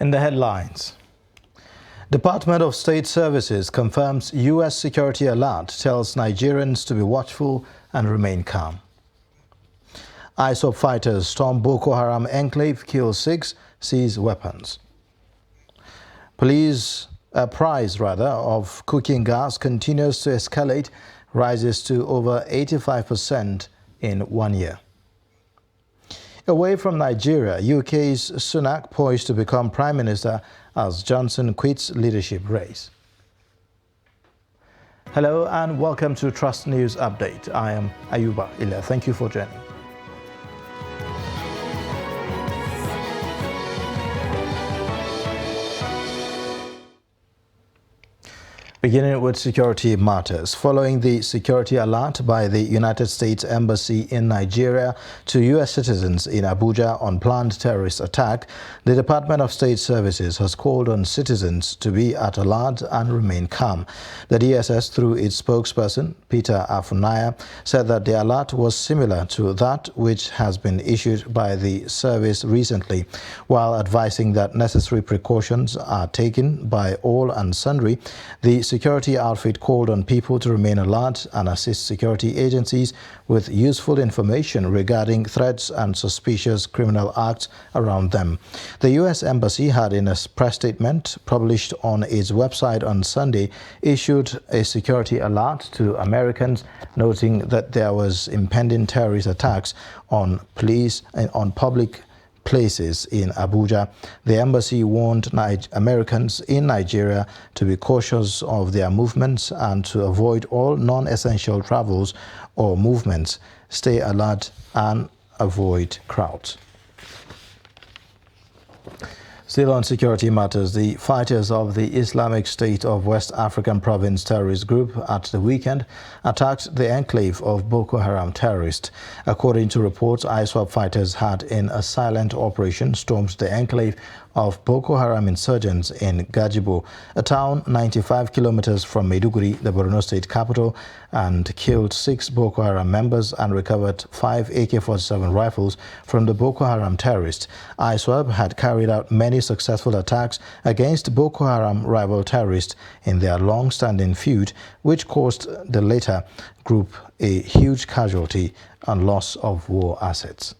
In the headlines, Department of State Services confirms U.S. security alert tells Nigerians to be watchful and remain calm. ISWAP fighters storm Boko Haram enclave, kill 6, seize weapons. Price of cooking gas continues to escalate, rises to over 85% in 1 year. Away from Nigeria, UK's Sunak poised to become Prime Minister as Johnson quits leadership race. Hello and welcome to Trust News Update. I am Ayuba Ila. Thank you for joining. Beginning with security matters. Following the security alert by the United States Embassy in Nigeria to U.S. citizens in Abuja on planned terrorist attack, the Department of State Services has called on citizens to be at alert and remain calm. The DSS, through its spokesperson, Peter Afunaya, said that the alert was similar to that which has been issued by the service recently, while advising that necessary precautions are taken by all and sundry. The security outfit called on people to remain alert and assist security agencies with useful information regarding threats and suspicious criminal acts around them. The U.S. Embassy had, in a press statement published on its website on Sunday, issued a security alert to Americans, noting that there was impending terrorist attacks on police and on public places in Abuja. The embassy warned Americans in Nigeria to be cautious of their movements and to avoid all non-essential travels or movements, stay alert and avoid crowds. Still on security matters, the fighters of the Islamic State of West African Province terrorist group at the weekend attacked the enclave of Boko Haram terrorists. According to reports, ISWAP fighters had, in a silent operation, stormed the enclave of Boko Haram insurgents in Gajibo, a town 95 kilometers from Maiduguri, the Borno state capital, and killed 6 Boko Haram members and recovered 5 AK-47 rifles from the Boko Haram terrorists. ISWAP had carried out many successful attacks against Boko Haram rival terrorists in their long-standing feud, which caused the latter group a huge casualty and loss of war assets.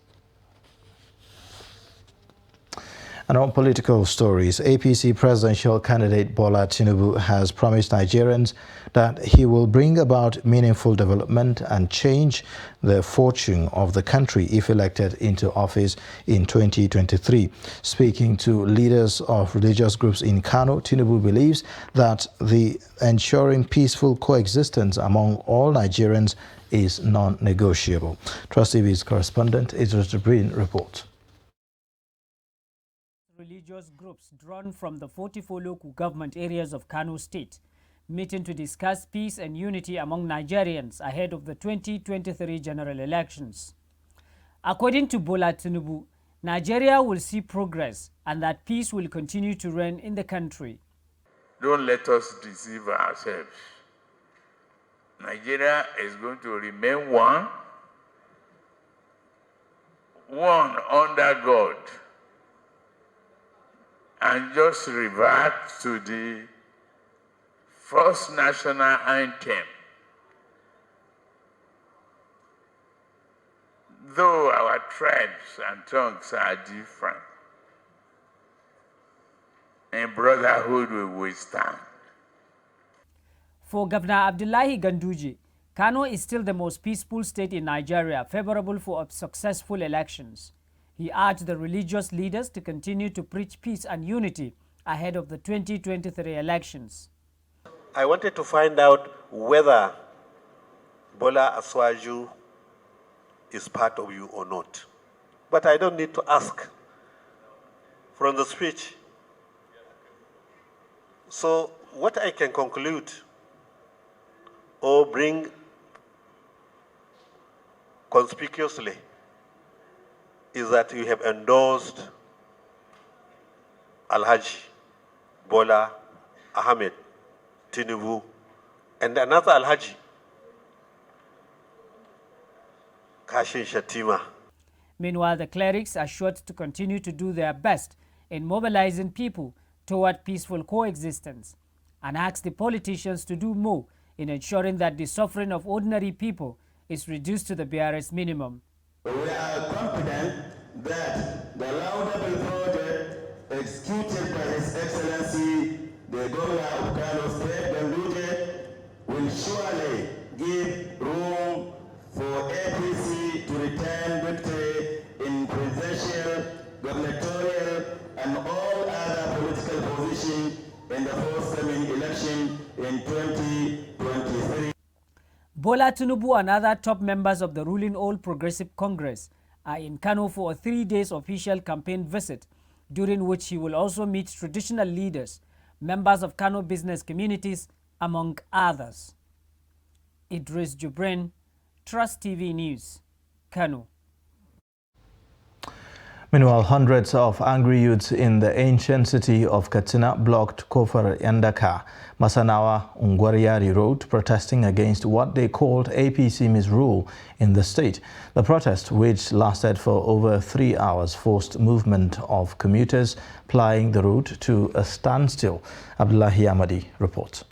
And on political stories, APC presidential candidate Bola Tinubu has promised Nigerians that he will bring about meaningful development and change the fortune of the country if elected into office in 2023. Speaking to leaders of religious groups in Kano, Tinubu believes that the ensuring peaceful coexistence among all Nigerians is non-negotiable. Trust TV's correspondent Idris Jibrin reports. Religious groups drawn from the 44 local government areas of Kano State meeting to discuss peace and unity among Nigerians ahead of the 2023 general elections. According to Bola Tinubu, Nigeria will see progress and that peace will continue to reign in the country. Don't let us deceive ourselves. Nigeria is going to remain one under God, and just revert to the first national anthem. Though our tribes and tongues are different, in brotherhood we will stand. For Governor Abdullahi Ganduje, Kano is still the most peaceful state in Nigeria, favorable for successful elections. He urged the religious leaders to continue to preach peace and unity ahead of the 2023 elections. I wanted to find out whether Bola Aswaju is part of you or not. But I don't need to ask from the speech. So what I can conclude or bring conspicuously is that you have endorsed Alhaji Bola Ahmed Tinubu and another Alhaji, Kashin Shatima. Meanwhile, the clerics are sure to continue to do their best in mobilizing people toward peaceful coexistence, and asked the politicians to do more in ensuring that the suffering of ordinary people is reduced to the barest minimum. We are confident that the laudable project executed by His Excellency the Governor of Kano State, Ganduje, will surely give room for APC to return victory in presidential, gubernatorial, and all other political positions in the forthcoming election in 2023. Bola Tinubu and other top members of the ruling All Progressive Congress are in Kano for a 3-day official campaign visit, during which he will also meet traditional leaders, members of Kano business communities, among others. Idris Jubrin, Trust TV News, Kano. Meanwhile, hundreds of angry youths in the ancient city of Katsina blocked Kofar Yandaka, Masanawa Ungwariyari Road, protesting against what they called APC misrule in the state. The protest, which lasted for over 3 hours, forced movement of commuters plying the route to a standstill. Abdullahi Ahmadi reports.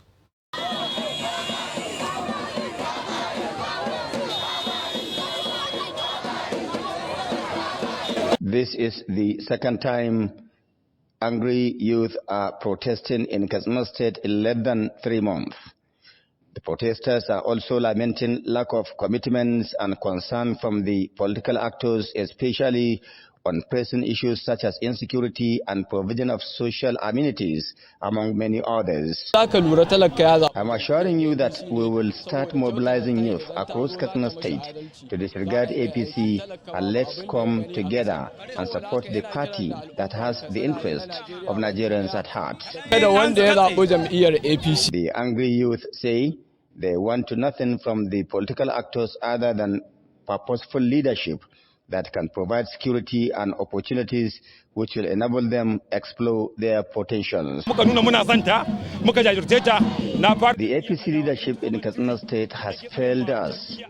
This is the second time angry youth are protesting in Katsina State in less than 3 months. The protesters are also lamenting lack of commitments and concern from the political actors, especially on pressing issues such as insecurity and provision of social amenities, among many others. I'm assuring you that we will start mobilizing youth across Katsina State to disregard APC, and let's come together and support the party that has the interest of Nigerians at heart. The angry youth say they want nothing from the political actors other than purposeful leadership that can provide security and opportunities which will enable them explore their potentials. The APC leadership in Katsina State has failed us.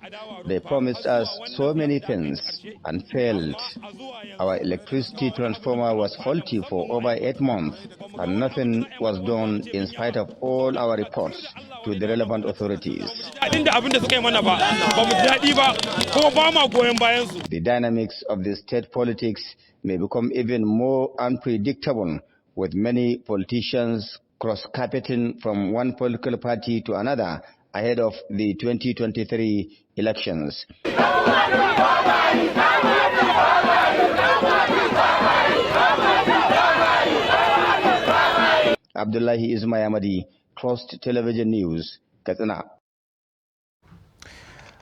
They promised us so many things and failed. Our electricity transformer was faulty for over 8 months and nothing was done in spite of all our reports to the relevant authorities. The dynamics of the state politics may become even more unpredictable, with many politicians cross-carpeting from one political party to another ahead of the 2023 elections. Abdullahi Ismail Ahmadi, Trust Television News, Katsina.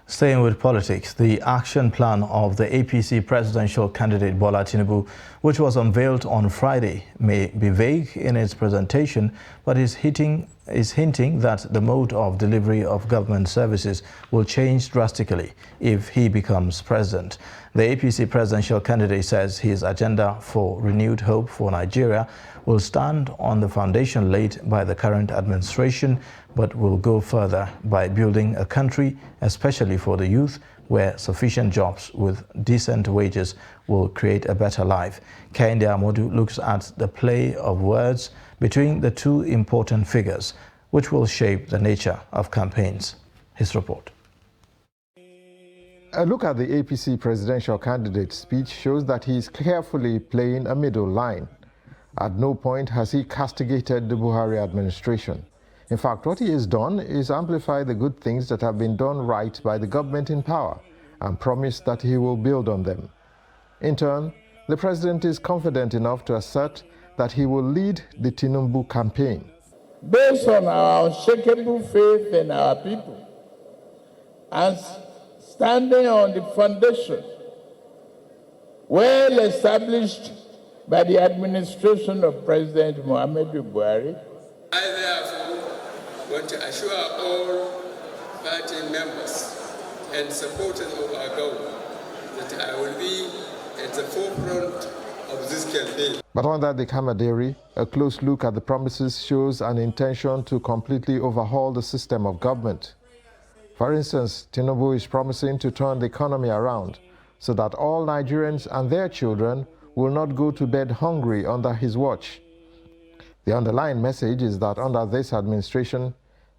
Staying with politics, the action plan of the APC presidential candidate Bola Tinubu, which was unveiled on Friday, may be vague in its presentation, but is hinting that the mode of delivery of government services will change drastically if he becomes president. The APC presidential candidate says his agenda for renewed hope for Nigeria will stand on the foundation laid by the current administration, but will go further by building a country, especially for the youth, where sufficient jobs with decent wages will create a better life. Kehinde Amodu looks at the play of words between the two important figures, which will shape the nature of campaigns. His report. A look at the APC presidential candidate's speech shows that he is carefully playing a middle line. At no point has he castigated the Buhari administration. In fact, what he has done is amplify the good things that have been done right by the government in power and promise that he will build on them. In turn, the president is confident enough to assert that he will lead the Tinubu campaign. Based on our unshakable faith in our people and standing on the foundation well established by the administration of President Muhammadu Buhari, I therefore want to assure all party members and supporters of our government that I will be at the forefront of this campaign. But under the camaraderie, a close look at the promises shows an intention to completely overhaul the system of government. For instance, Tinubu is promising to turn the economy around so that all Nigerians and their children will not go to bed hungry under his watch. The underlying message is that under this administration,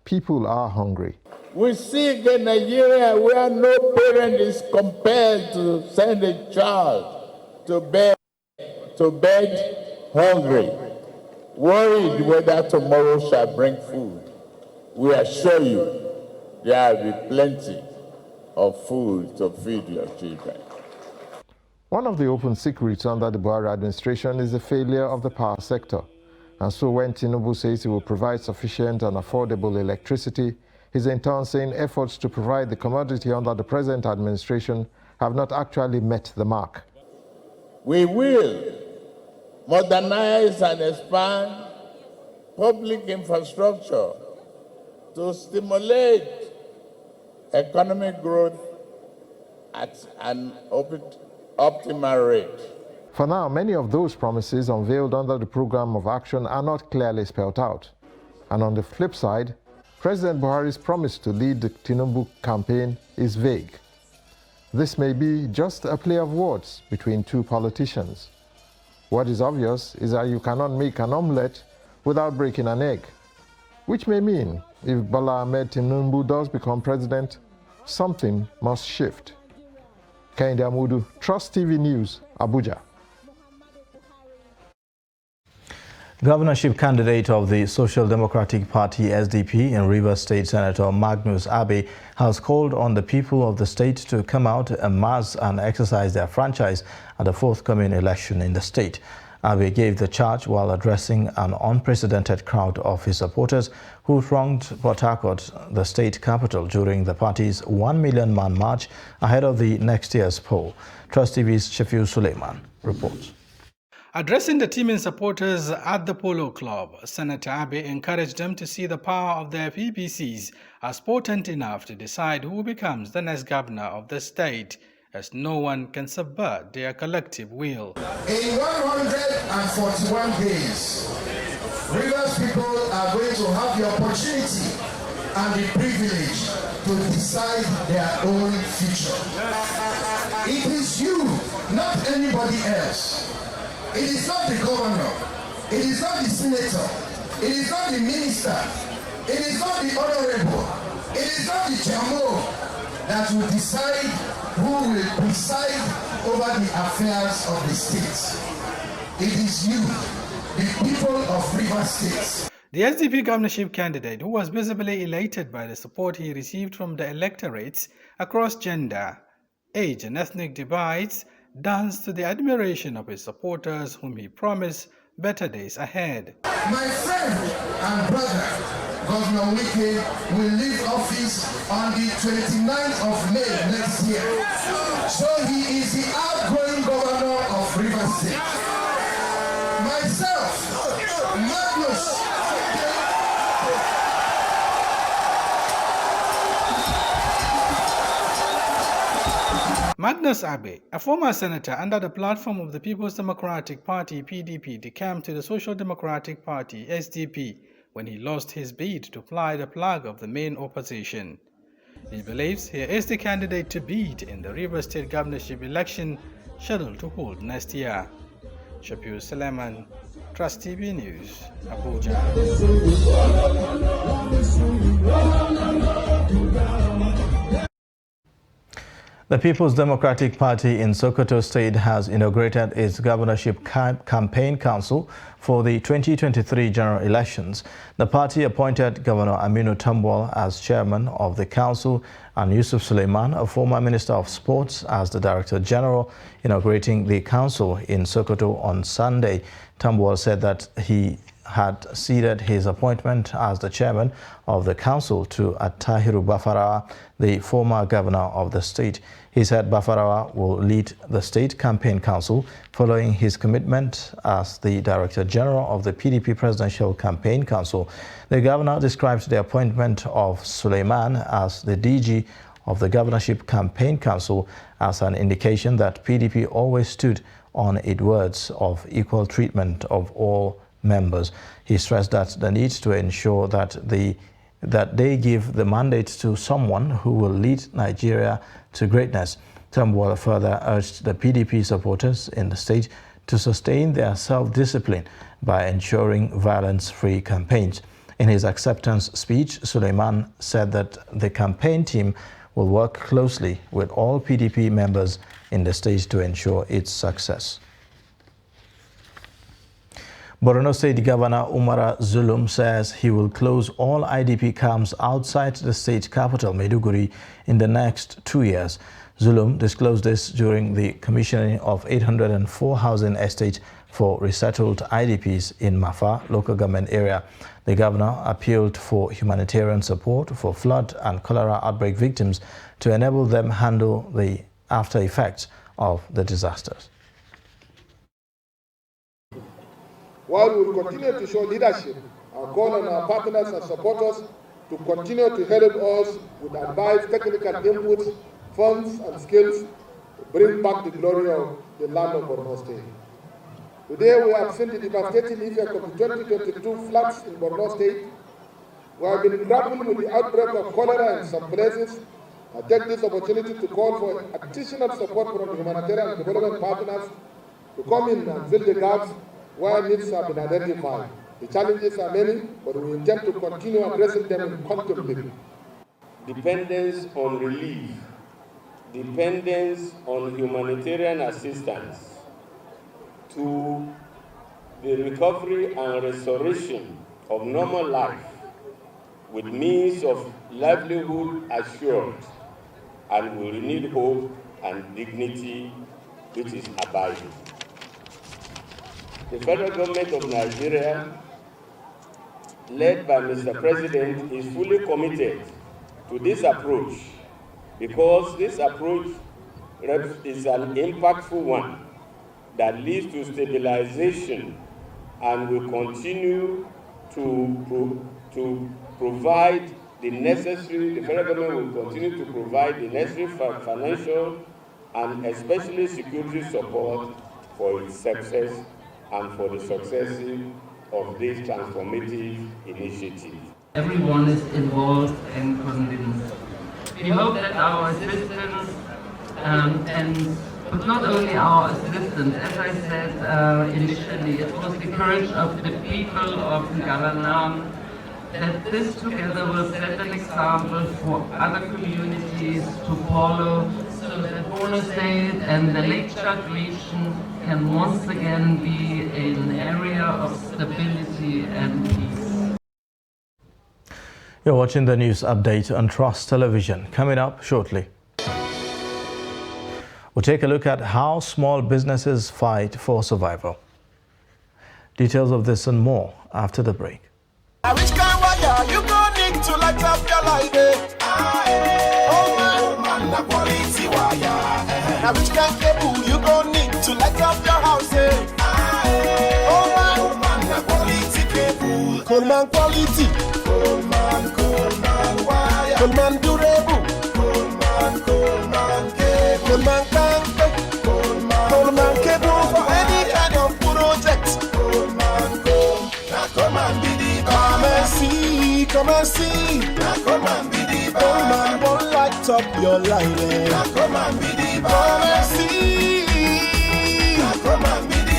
people are hungry. We seek a Nigeria where no parent is compelled to send a child to bed hungry, worried whether tomorrow shall bring food. We assure you there will be plenty of food to feed your children. One of the open secrets under the Buhari administration is the failure of the power sector. And so when Tinubu says he will provide sufficient and affordable electricity, he's in turn saying efforts to provide the commodity under the present administration have not actually met the mark. We will modernize and expand public infrastructure to stimulate economic growth at an optimal rate. For now, many of those promises unveiled under the program of action are not clearly spelled out. And on the flip side, President Buhari's promise to lead the Tinubu campaign is vague. This may be just a play of words between two politicians. What is obvious is that you cannot make an omelette without breaking an egg, which may mean if Bola Ahmed Tinubu does become president, something must shift. Kehinde Amudu, Trust TV News, Abuja. Governorship candidate of the Social Democratic Party SDP in Rivers State, Senator Magnus Abe, has called on the people of the state to come out en masse and exercise their franchise at the forthcoming election in the state. Abe gave the charge while addressing an unprecedented crowd of his supporters who thronged Port Harcourt, the state capital, during the party's 1 million man march ahead of the next year's poll. Trust TV's Shafiu Suleiman reports. Addressing the teaming supporters at the Polo Club, Senator Abe encouraged them to see the power of their PPCs as potent enough to decide who becomes the next governor of the state, as no one can subvert their collective will. In 141 days, Rivers people are going to have the opportunity and the privilege to decide their own future. It is you, not anybody else. It is not the governor, it is not the senator, it is not the minister, it is not the honorable, it is not the jamo that will decide who will preside over the affairs of the state. It is you, the people of Rivers State. The SDP governorship candidate, who was visibly elated by the support he received from the electorates across gender, age and ethnic divides, danced to the admiration of his supporters, whom he promised better days ahead. My friend and brother, Governor Wike, will leave office on the 29th of May next year. So he is the outgoing governor of Rivers State. Myself, Magnus, Magnus Abe, a former senator under the platform of the People's Democratic Party (PDP), decamped to the Social Democratic Party (SDP) when he lost his bid to fly the flag of the main opposition. He believes he is the candidate to beat in the Rivers State governorship election scheduled to hold next year. Shafiu Suleiman, Trust TV News, Abuja. The People's Democratic Party in Sokoto State has inaugurated its governorship campaign council for the 2023 general elections. The party appointed Governor Aminu Tambuwal as chairman of the council and Yusuf Suleiman, a former Minister of Sports, as the Director General, inaugurating the council in Sokoto on Sunday. Tambuwal said that he had ceded his appointment as the chairman of the council to Attahiru Bafarawa, the former governor of the state. He said Bafarawa will lead the state campaign council following his commitment as the Director General of the PDP Presidential Campaign Council. The governor described the appointment of Suleiman as the DG of the Governorship Campaign Council as an indication that PDP always stood on its words of equal treatment of all members. He stressed that the need to ensure that they give the mandate to someone who will lead Nigeria to greatness. Tambuwal further urged the PDP supporters in the state to sustain their self-discipline by ensuring violence-free campaigns. In his acceptance speech, Suleiman said that the campaign team will work closely with all PDP members in the state to ensure its success. Borno State Governor Umara Zulum says he will close all IDP camps outside the state capital, Maiduguri, in the next 2 years. Zulum disclosed this during the commissioning of 804 housing estates for resettled IDPs in Mafa local government area. The governor appealed for humanitarian support for flood and cholera outbreak victims to enable them handle the after effects of the disasters. While we will continue to show leadership, our call on our partners and supporters to continue to help us with advice, technical inputs, funds and skills to bring back the glory of the land of Borno State. Today we have seen the devastating effect of the 2022 floods in Borno State. We have been grappling with the outbreak of cholera in some places. I take this opportunity to call for additional support from humanitarian development partners to come in and fill the gaps where needs have been identified. The challenges are many, but we intend to continue addressing them quantumly. Dependence on relief, dependence on humanitarian assistance to the recovery and restoration of normal life with means of livelihood assured and will need hope and dignity which is abiding. The federal government of Nigeria, led by Mr. President, is fully committed to this approach because this approach is an impactful one that leads to stabilization and will continue to provide the necessary, the federal government will continue to provide the necessary financial and especially security support for its success and for the success of this transformative initiative. Everyone is involved and convinced. We hope that our assistance but not only our assistance, as I said initially, it was the courage of the people of Ngalanam that this together will set an example for other communities to follow, so that Borno State and the Lake Chad region can once again be an area of stability and peace. You're watching the news update on Trust Television. Coming up shortly, we'll take a look at how small businesses fight for survival. Details of this and more after the break. Now which kind of wire you gonna need to light up your light? Oh man, the quality wire. Now which kind of cable you gonna need to light up your house? Oh man, the quality cable. Coleman quality. Coleman wire. Coleman durable. Coleman cable. Coleman tank. Coleman cable for any kind of project. Coleman be the come and see. Come and be the Coleman won't light up your light. Come and be the come and see. Come and be the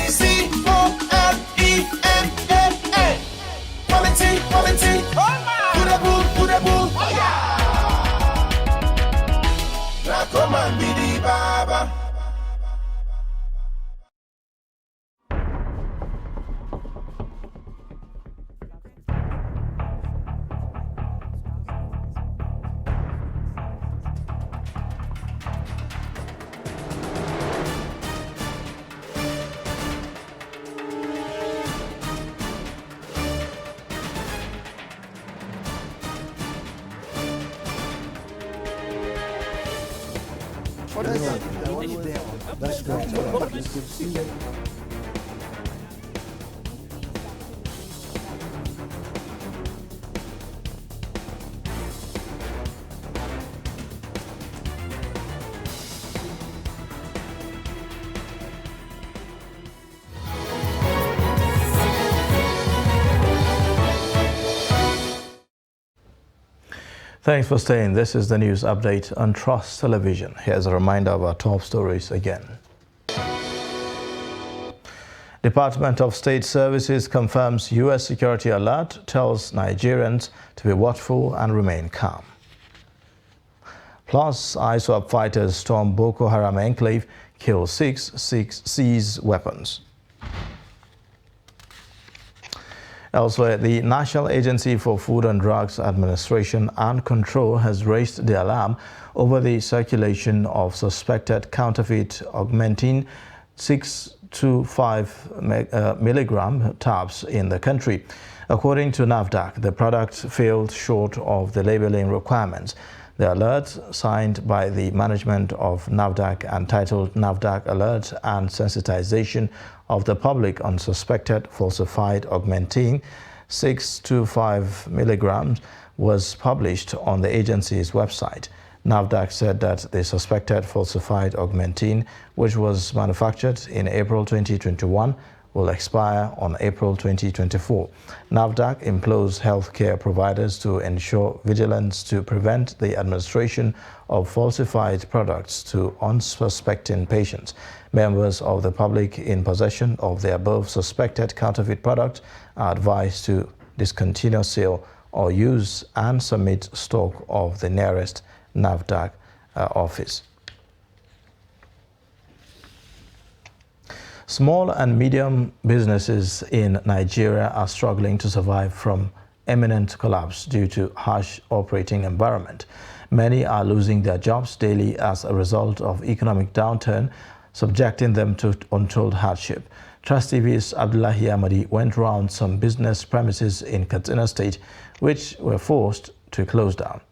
COLENA. Quality. Durable. Oh yeah. Now come and be the Baba. That's great. Thanks for staying. This is the news update on Trust Television. Here's a reminder of our top stories again. Department of State Services confirms U.S. security alert, tells Nigerians to be watchful and remain calm. Plus, ISWAP fighters storm Boko Haram enclave, kill six, seize weapons. Elsewhere, the National Agency for Food and Drugs Administration and Control has raised the alarm over the circulation of suspected counterfeit Augmentin 625 milligram tabs in the country. According to NAFDAC, the product failed short of the labeling requirements. The alert, signed by the management of NAFDAC and titled NAFDAC Alert and Sensitization of the Public on Suspected Falsified Augmentin 625 milligrams, was published on the agency's website. NAFDAC said that the suspected falsified Augmentin, which was manufactured in April 2021, will expire on April 2024. NAFDAC implores healthcare providers to ensure vigilance to prevent the administration of falsified products to unsuspecting patients. Members of the public in possession of the above suspected counterfeit product are advised to discontinue sale or use and submit stock of the nearest NAFDAC office. Small and medium businesses in Nigeria are struggling to survive from imminent collapse due to harsh operating environment. Many are losing their jobs daily as a result of economic downturn, subjecting them to untold hardship. Trust TV's Abdullahi Amadi went round some business premises in Katsina State, which were forced to close down.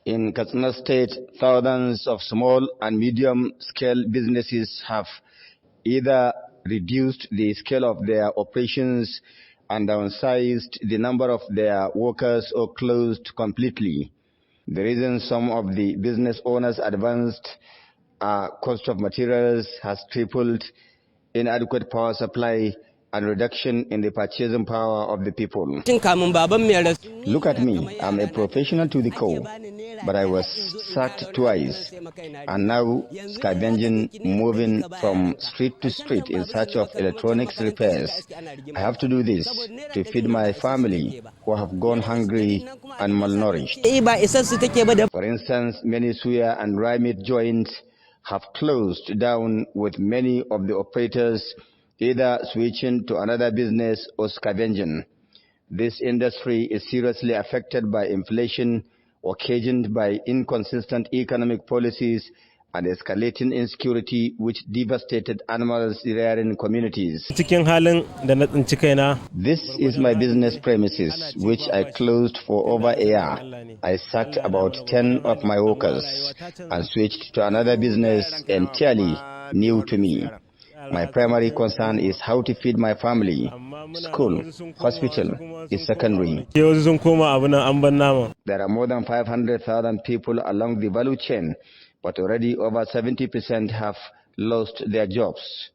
In Katsina State, thousands of small and medium-scale businesses have either reduced the scale of their operations and downsized the number of their workers or closed completely. The reason some of the business owners advanced cost of materials has tripled, inadequate power supply, and reduction in the purchasing power of the people. Look at me, I'm a professional to the core, but I was sacked twice, and now scavenging, moving from street to street in search of electronics repairs. I have to do this to feed my family, who have gone hungry and malnourished. For instance, many suya and rye meat joints have closed down, with many of the operators either switching to another business or scavenging. This industry is seriously affected by inflation occasioned by inconsistent economic policies and escalating insecurity, which devastated animals rearing communities. This is my business premises, which I closed for over a year. I sacked about 10 of my workers and switched to another business entirely new to me. My primary concern is how to feed my family. School, hospital is secondary. There are more than 500,000 people along the value chain, but already over 70% have lost their jobs.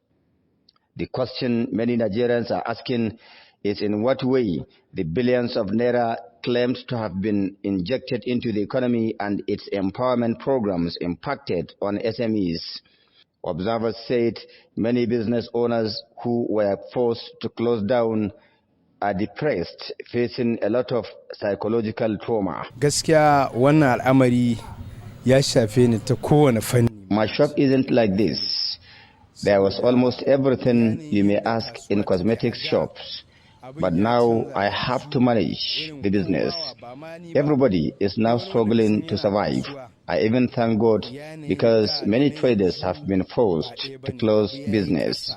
The question many Nigerians are asking is in what way the billions of naira claimed to have been injected into the economy and its empowerment programs impacted on SMEs. Observers said many business owners who were forced to close down are depressed, facing a lot of psychological trauma. My shop isn't like this. There was almost everything you may ask in cosmetics shops. But now I have to manage the business. Everybody is now struggling to survive. I even thank God because many traders have been forced to close business.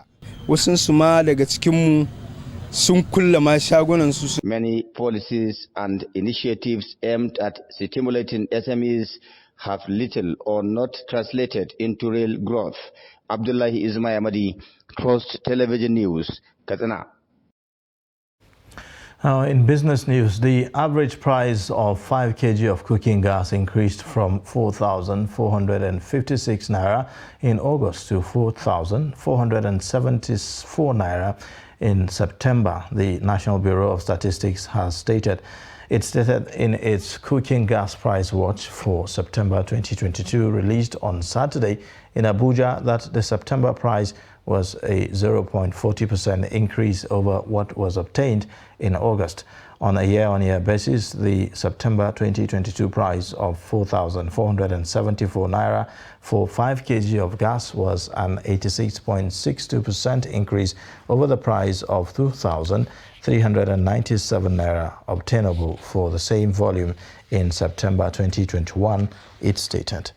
Many policies and initiatives aimed at stimulating SMEs have little or not translated into real growth. Abdullahi Ismail Amadi, Trust Television News, Katsina. In business news, the average price of 5 kg of cooking gas increased from 4,456 naira in August to 4,474 naira in September, the National Bureau of Statistics has stated. It stated in its cooking gas price watch for September 2022 released on Saturday in Abuja that the September price was a 0.40% increase over what was obtained in August. On a year-on-year basis, the September 2022 price of 4,474 naira for 5 kg of gas was an 86.62% increase over the price of 2,397 naira obtainable for the same volume in September 2021, it stated.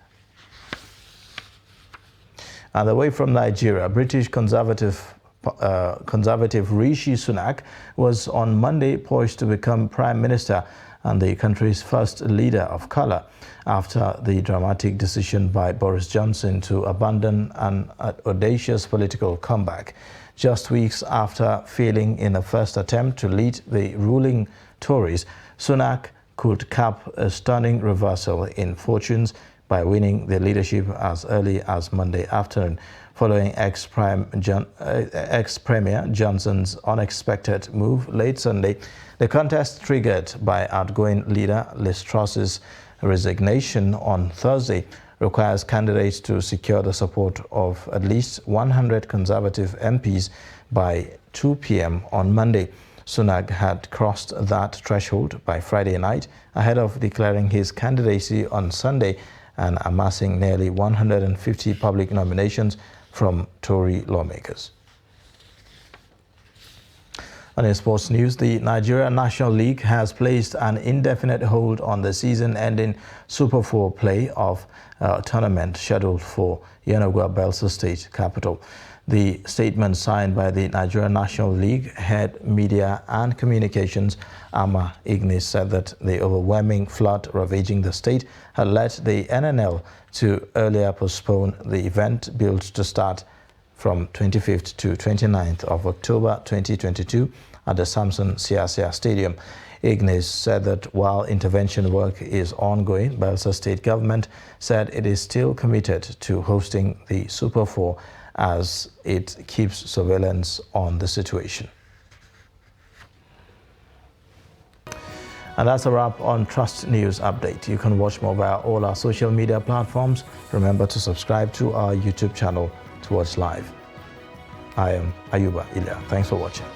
And away from Nigeria, British conservative Rishi Sunak was on Monday poised to become Prime Minister and the country's first leader of colour after the dramatic decision by Boris Johnson to abandon an audacious political comeback. Just weeks after failing in a first attempt to lead the ruling Tories, Sunak could cap a stunning reversal in fortunes by winning the leadership as early as Monday afternoon. Following ex-Premier Johnson's unexpected move late Sunday, the contest triggered by outgoing leader Liz Truss's resignation on Thursday requires candidates to secure the support of at least 100 Conservative MPs by 2 p.m. on Monday. Sunak had crossed that threshold by Friday night ahead of declaring his candidacy on Sunday and amassing nearly 150 public nominations from Tory lawmakers. And in sports news, the Nigeria National League has placed an indefinite hold on the season-ending Super 4 play-off tournament scheduled for Yenagoa-Belsa State capital. The statement signed by the Nigeria National League head media and communications, Ama Ignis, said that the overwhelming flood ravaging the state had led the NNL to earlier postpone the event built to start from 25th to 29th of October 2022 at the Samson Siasia Stadium. Ignis said that while intervention work is ongoing, Belsa State Government said it is still committed to hosting the Super 4 as it keeps surveillance on the situation. And that's a wrap on Trust News Update. You can watch more via all our social media platforms. Remember to subscribe to our YouTube channel to watch live. I am Ayuba Ilya. Thanks for watching.